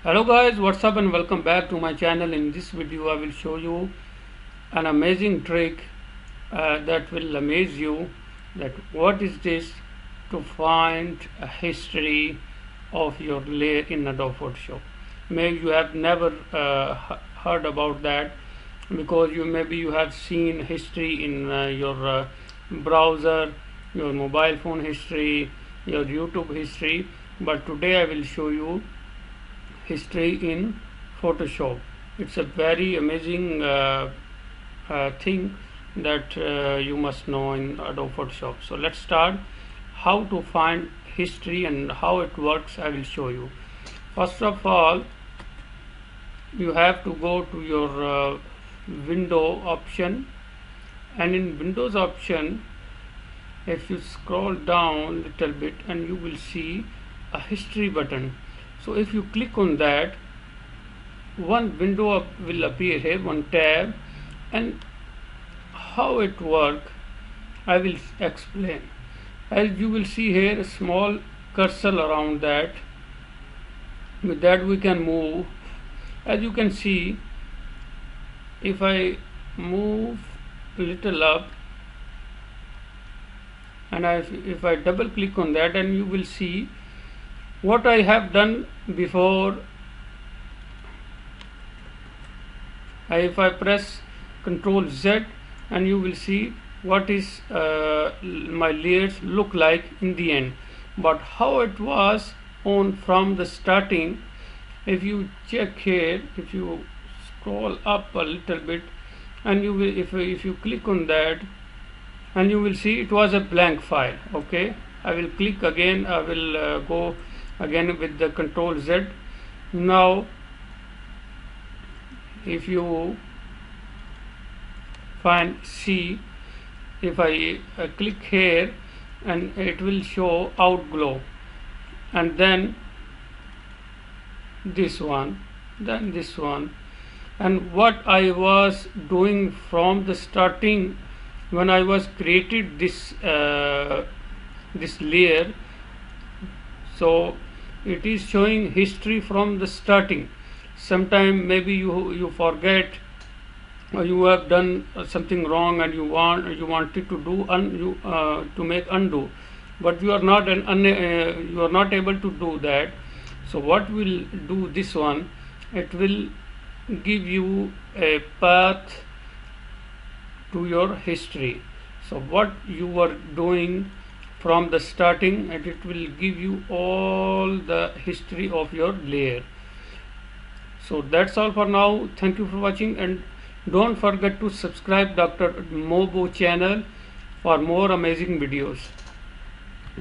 Hello guys, what's up and welcome back to my channel. In this video I will show you an amazing trick that will amaze you, that what is this, to find a history of your layer in Adobe Photoshop. Maybe you have never heard about that, because maybe you have seen history in your browser, your mobile phone history, your YouTube history, but today I will show you history in Photoshop. It's a very amazing thing that you must know in Adobe Photoshop. So let's start. How to find history and how it works, I will show you. First of all, you have to go to your window option, and in Windows option, if you scroll down little bit, and you will see a history button. So if you click on that, one window will appear here, one tab, and how it works I will explain. As you will see here, a small cursor around that. With that we can move. As you can see, if I move a little up, and if I double click on that, and you will see what I have done before. If I press Ctrl Z, and you will see what is my layers look like in the end, but how it was on from the starting. If you check here, if you scroll up a little bit, and you will, if you click on that, and you will see it was a blank file. Okay, I will click again, I will go again with the Ctrl Z. Now if you find C, if I click here, and it will show outglow, and then this one, then this one. And what I was doing from the starting, when I was created this this layer, so it is showing history from the starting. Sometime maybe you forget, or you have done something wrong, and you wanted to do to make undo, but you are not you are not able to do that. So what will do this one, it will give you a path to your history. So what you were doing from the starting, and it will give you all the history of your layer. So that's all for now. Thank you for watching, and don't forget to subscribe Dr. Mobo channel for more amazing videos.